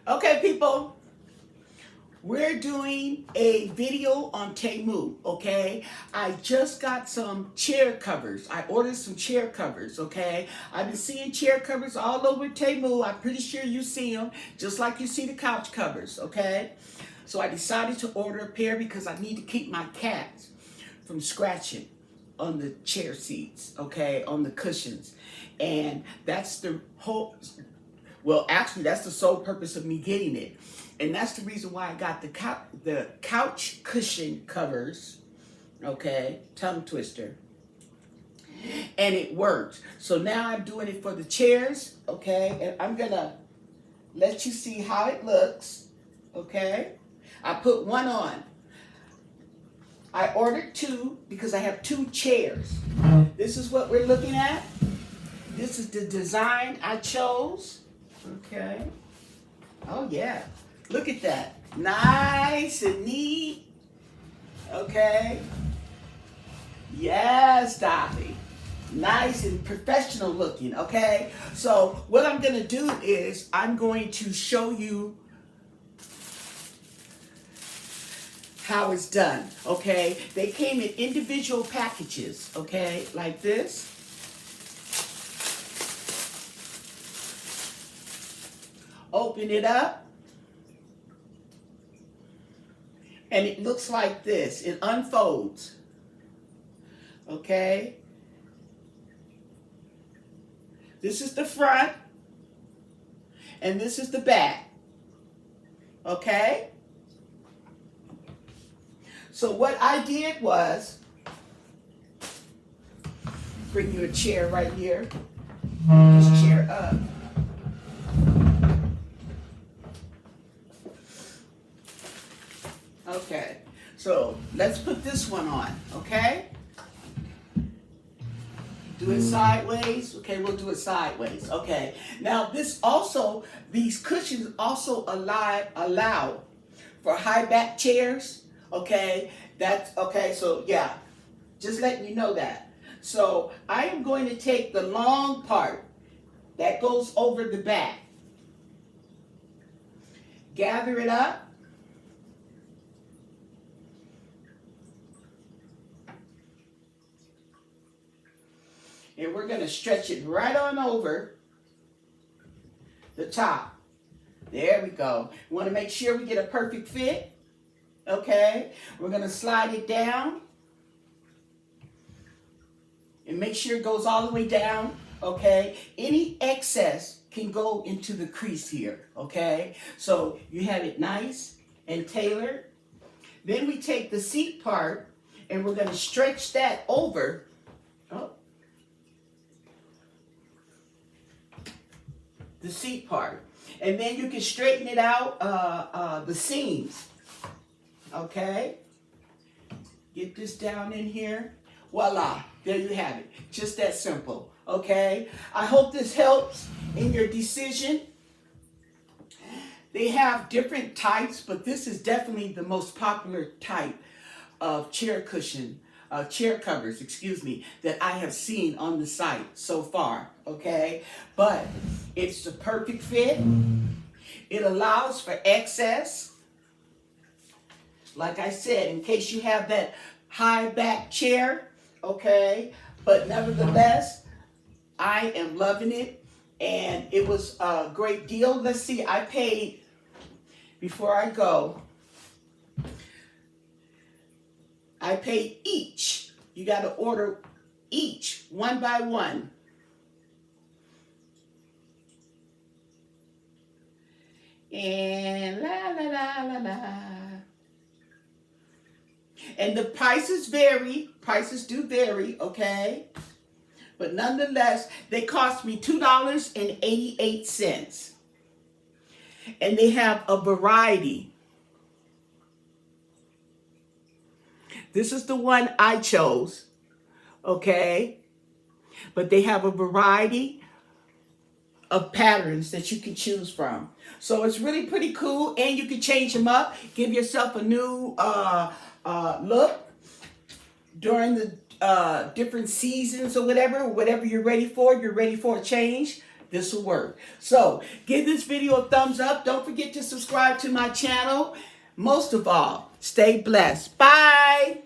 Okay, people, we're doing a video on Temu, okay? I just got some chair covers. I ordered some chair covers, okay? I've been seeing chair covers all over Temu. I'm pretty sure you see them, just like you see the couch covers, okay? So I decided to order a pair because I need to keep my cats from scratching on the chair seats, okay, on the cushions. And that's the whole, well, actually, that's the sole purpose of me getting it. And that's the reason why I got the couch cushion covers, okay, tongue twister. And it worked. So now I'm doing it for the chairs, okay, and I'm gonna let you see how it looks, okay. I put one on. I ordered two because I have two chairs. This is what we're looking at. This is the design I chose. Okay. Oh yeah. Look at that. Nice and neat. Okay. Yes, Dolly. Nice and professional looking. Okay. So what I'm going to do is I'm going to show you how it's done. Okay. They came in individual packages. Okay. Like this. Open it up, and it looks like this. It unfolds, okay? This is the front, and this is the back, okay? So what I did was, bring you a chair right here, this chair up. Okay, so let's put this one on, okay? Do it sideways. Okay, we'll do it sideways. Okay, now these cushions also allow for high back chairs, okay? That's, okay, so yeah, just letting you know that. So I am going to take the long part that goes over the back, gather it up, and we're going to stretch it right on over the top. There we go. We want to make sure we get a perfect fit. Okay. We're going to slide it down. And make sure it goes all the way down. Okay. Any excess can go into the crease here. Okay. So you have it nice and tailored. Then we take the seat part and we're going to stretch that over. Oh. The seat part, and then you can straighten it out, the seams. Okay, get this down in here. Voila, there you have it. Just that simple. Okay, I hope this helps in your decision. They have different types, but this is definitely the most popular type of chair covers, excuse me, that I have seen on the site so far, okay? But it's the perfect fit. It allows for excess. Like I said, in case you have that high back chair, okay? But nevertheless, I am loving it, and it was a great deal. Let's see, I paid, before I go, I paid each. You got to order each, one by one. And la la la la la. And the prices vary. Prices do vary, okay? But nonetheless, they cost me $2.88. And they have a variety. This is the one I chose, okay? But they have a variety of patterns that you can choose from. So it's really pretty cool, and you can change them up. Give yourself a new look during the different seasons or whatever you're ready for. You're ready for a change. This will work. So give this video a thumbs up. Don't forget to subscribe to my channel. Most of all, stay blessed. Bye.